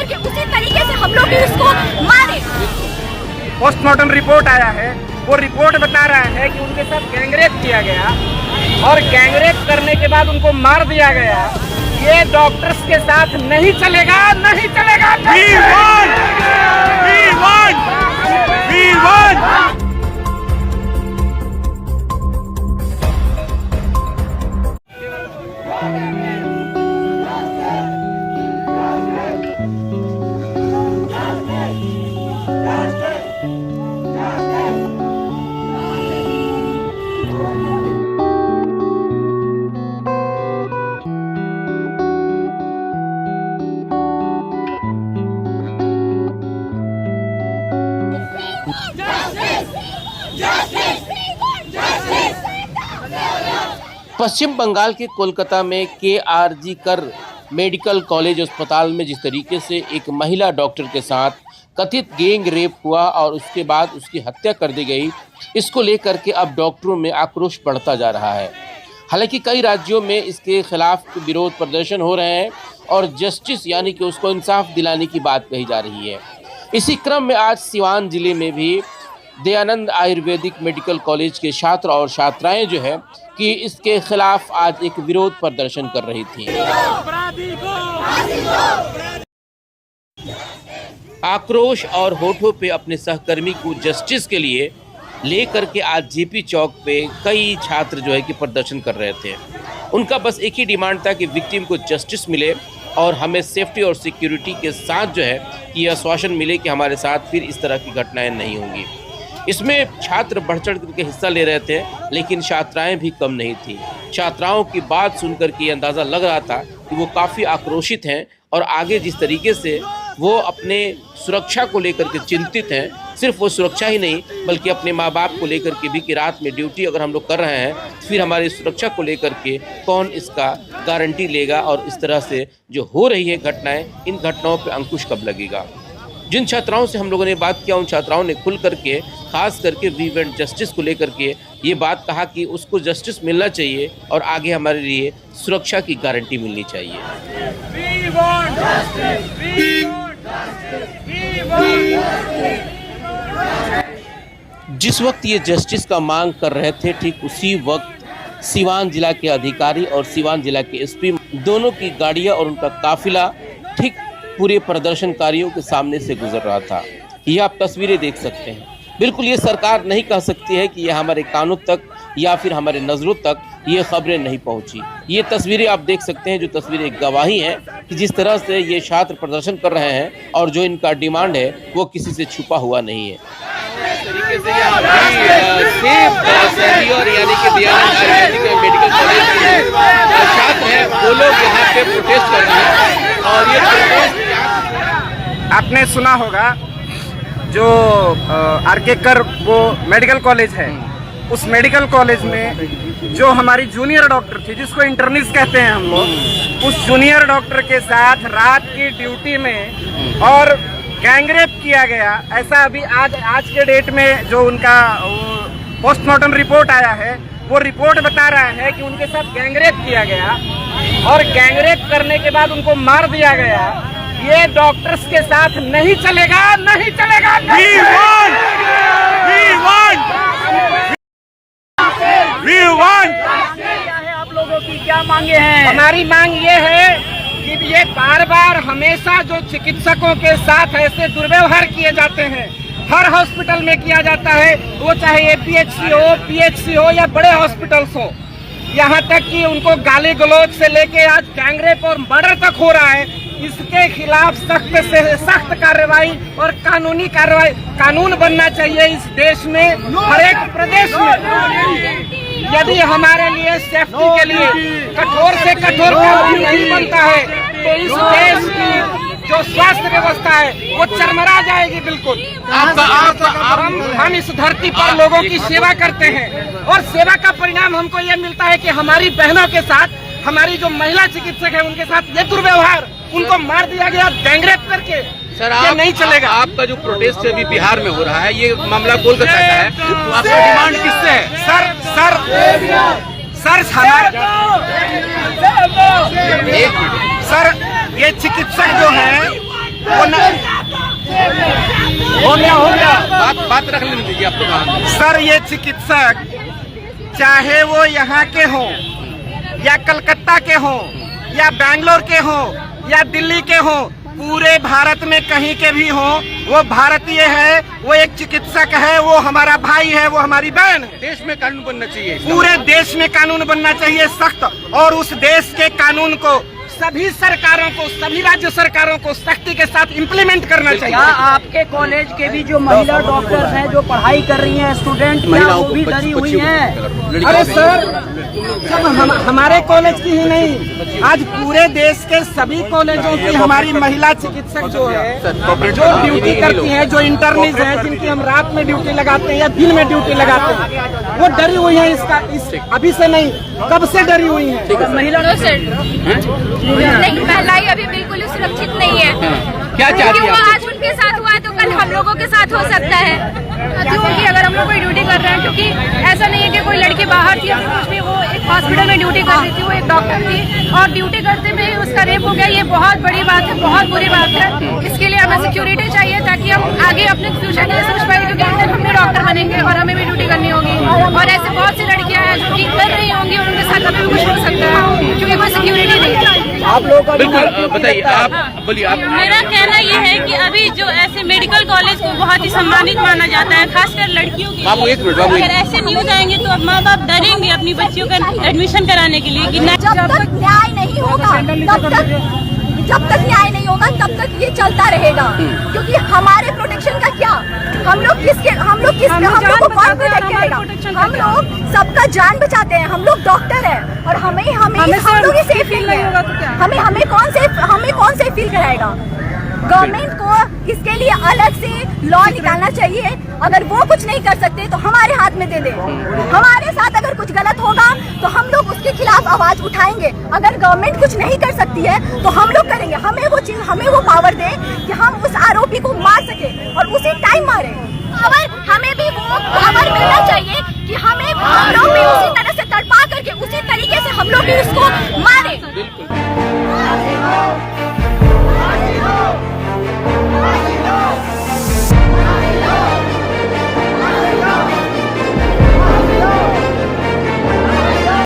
करके उसी तरीके से हम लोग भी इसको मारे। पोस्टमार्टम रिपोर्ट आया है, वो रिपोर्ट बता रहा है कि उनके साथ गैंगरेप किया गया और गैंगरेप करने के बाद उनको मार दिया गया। ये डॉक्टर्स के साथ नहीं चलेगा, नहीं चलेगा। We won! पश्चिम बंगाल के कोलकाता में KRG कर मेडिकल कॉलेज अस्पताल में जिस तरीके से एक महिला डॉक्टर के साथ कथित गैंग रेप हुआ और उसके बाद उसकी हत्या कर दी गई, इसको लेकर के अब डॉक्टरों में आक्रोश बढ़ता जा रहा है। हालांकि कई राज्यों में इसके खिलाफ विरोध प्रदर्शन हो रहे हैं और जस्टिस यानी कि उसको इंसाफ दिलाने की बात कही जा रही है। इसी क्रम में आज सिवान जिले में भी दयानंद आयुर्वेदिक मेडिकल कॉलेज के छात्र और छात्राएं जो है कि इसके खिलाफ आज एक विरोध प्रदर्शन कर रही थी। आक्रोश और होठों पे अपने सहकर्मी को जस्टिस के लिए लेकर के आज जेपी चौक पे कई छात्र जो है कि प्रदर्शन कर रहे थे। उनका बस एक ही डिमांड था कि विक्टिम को जस्टिस मिले और हमें सेफ्टी और सिक्योरिटी के साथ जो है कि यह आश्वासन मिले कि हमारे साथ फिर इस तरह की घटनाएं नहीं होंगी। इसमें छात्र बढ़ चढ़ करके हिस्सा ले रहे थे, लेकिन छात्राएं भी कम नहीं थी। छात्राओं की बात सुनकर के अंदाज़ा लग रहा था कि वो काफ़ी आक्रोशित हैं और आगे जिस तरीके से वो अपने सुरक्षा को लेकर के चिंतित हैं, सिर्फ वो सुरक्षा ही नहीं बल्कि अपने माँ बाप को लेकर के भी कि रात में ड्यूटी अगर हम लोग कर रहे हैं फिर हमारी सुरक्षा को लेकर के कौन इसका गारंटी लेगा और इस तरह से जो हो रही है घटनाएं, इन घटनाओं पे अंकुश कब लगेगा। जिन छात्राओं से हम लोगों ने बात किया उन छात्राओं ने खुल करके खास करके वी वांट जस्टिस को लेकर के ये बात कहा कि उसको जस्टिस मिलना चाहिए और आगे हमारे लिए सुरक्षा की गारंटी मिलनी चाहिए। We want justice! We want justice! We want justice! जिस वक्त ये जस्टिस का मांग कर रहे थे, ठीक उसी वक्त सिवान जिला के अधिकारी और सिवान जिला के एसपी दोनों की गाड़ियां और उनका काफिला ठीक पूरे प्रदर्शनकारियों के सामने से गुजर रहा था। ये आप तस्वीरें देख सकते हैं। बिल्कुल ये सरकार नहीं कह सकती है कि यह हमारे कानों तक या फिर हमारे नज़रों तक ये खबरें नहीं पहुंची। ये तस्वीरें आप देख सकते हैं, जो तस्वीरें गवाही हैं कि जिस तरह से ये छात्र प्रदर्शन कर रहे हैं और जो इनका डिमांड है वो किसी से छुपा हुआ नहीं है। तरीके से यानी कि दयानंद आयुर्वेदिक मेडिकल कॉलेज के छात्र हैं, वो लोग यहाँ पे प्रोटेस्ट कर रहे हैं और ये प्रोटेस्ट आपने सुना होगा जो RK कर वो मेडिकल कॉलेज है, उस मेडिकल कॉलेज में जो हमारी जूनियर डॉक्टर थी जिसको इंटर्निस्ट कहते हैं हम लोग, उस जूनियर डॉक्टर के साथ रात की ड्यूटी में और गैंगरेप किया गया। ऐसा अभी आज के डेट में जो उनका पोस्टमार्टम रिपोर्ट आया है, वो रिपोर्ट बता रहा है कि उनके साथ गैंगरेप किया गया और गैंगरेप करने के बाद उनको मार दिया गया। ये डॉक्टर्स के साथ नहीं चलेगा, नहीं चलेगा। We want! आप लोगों की क्या मांगे हैं? हमारी मांग ये है कि ये बार बार हमेशा जो चिकित्सकों के साथ ऐसे दुर्व्यवहार किए जाते हैं, हर हॉस्पिटल में किया जाता है, वो चाहे APHC हो, PHC हो या बड़े हॉस्पिटल्स हो, यहाँ तक कि उनको गाली गलौज से लेके आज गैंगरेप और मर्डर तक हो रहा है। इसके खिलाफ सख्त से सख्त कार्रवाई और कानूनी कार्रवाई, कानून बनना चाहिए इस देश में, हर एक प्रदेश में। यदि हमारे लिए सेफ्टी के लिए कठोर से कठोर कानून नहीं बनता है तो इस देश की जो स्वास्थ्य व्यवस्था है वो चरमरा जाएगी। बिल्कुल हम इस धरती पर लोगों की सेवा करते हैं और सेवा का परिणाम हमको ये मिलता है कि हमारी बहनों के साथ, हमारी जो महिला चिकित्सक है उनके साथ ये दुर्व्यवहार, उनको मार दिया गया गैंगरेप करके। सर आप नहीं चलेगा। आपका जो प्रोटेस्ट अभी बिहार में हो रहा है, ये मामला कोलकाता का है, तो आपका डिमांड किससे है? सर ये चिकित्सक जो है हो गया बात रख लेने दीजिए आप तो। सर, ये चिकित्सक चाहे वो यहाँ के हों या कलकत्ता के हों या बैंगलोर के हों या दिल्ली के हों, पूरे भारत में कहीं के भी हों, वो भारतीय है, वो एक चिकित्सक है, वो हमारा भाई है, वो हमारी बहन है। देश में कानून बनना चाहिए, पूरे देश में कानून बनना चाहिए सख्त, और उस देश के कानून को सभी सरकारों को, सभी राज्य सरकारों को सख्ती के साथ इम्प्लीमेंट करना चाहिए। क्या आपके कॉलेज के भी जो महिला डॉक्टर्स हैं जो पढ़ाई कर रही हैं, स्टूडेंट, क्या वो भी डरी हुई हैं? अरे सर, जब हमारे कॉलेज की ही नहीं, आज पूरे देश के सभी कॉलेजों की हमारी महिला चिकित्सक जो है, जो ड्यूटी करती हैं, जो इंटर्निस्ट हैं, जिनकी हम रात में ड्यूटी लगाते हैं या दिन में ड्यूटी लगाते हैं, वो डरी हुई है अभी से नहीं, कब से डरी हुई है। महिला नहीं, महिलाएं अभी बिल्कुल सुरक्षित नहीं है। क्या चाहती क्योंकि हैं वो आप? आज उनके साथ हुआ है तो कल हम लोगों के साथ हो सकता है। क्योंकि अगर हम लोग कोई ड्यूटी कर रहे हैं, क्योंकि ऐसा नहीं है कि कोई लड़की बाहर थी, कुछ भी, वो एक हॉस्पिटल में ड्यूटी कर रही थी, वो एक डॉक्टर थी और ड्यूटी करते में उसका रेप हो गया। ये बहुत बड़ी बात है, बहुत बुरी बात है। इसके लिए हमें सिक्योरिटी चाहिए ताकि हम आगे अपने फ्यूचर के लिए सोच पाए, क्योंकि एक दिन हम भी डॉक्टर बनेंगे और हमें भी ड्यूटी करनी होगी। और ऐसे बहुत सी लड़कियां हैं जो कि कर रही होंगी और उनके साथ कभी भी कुछ हो सकता है, क्योंकि कोई सिक्योरिटी नहीं है। आप लोगों का बिल्कुल, बताइए आप, बोलिए आप। मेरा कहना यह है कि अभी जो ऐसे मेडिकल कॉलेज को बहुत ही सम्मानित माना जाता है, खासकर लड़कियों के बाबू, एक मिनट, बाबू, लिए। अगर ऐसे न्यूज आएंगे तो अब माँ बाप डरेंगे अपनी बच्चियों का एडमिशन कराने के लिए कि जब तक न्याय नहीं होगा, जब तक न्याय नहीं होगा तब तक ये चलता रहेगा। क्योंकि हमारे प्रोटेक्शन का क्या, हम लोग हम लोग को कौन प्रोटेक्ट करेगा? हम लोग सबका जान बचाते हैं, हम लोग डॉक्टर हैं और हम लोग ही सेफ फील नहीं होगा तो क्या? हमें कौन सेफ फील कराएगा? गवर्नमेंट को इसके लिए अलग से लॉ निकालना चाहिए। अगर वो कुछ नहीं कर सकते तो हमारे हाथ में दे दे। हमारे साथ अगर कुछ गलत होगा तो हम लोग उसके खिलाफ आवाज उठाएंगे। अगर गवर्नमेंट कुछ नहीं कर सकती है तो हम लोग करेंगे। हमें वो पावर दे कि हम उस आरोपी को मार सके और उसी टाइम मारे। हमें भी वो पावर मिलना चाहिए कि हम लोग भी उसी तरह से तड़पा करके, उसी तरीके से हम लोग भी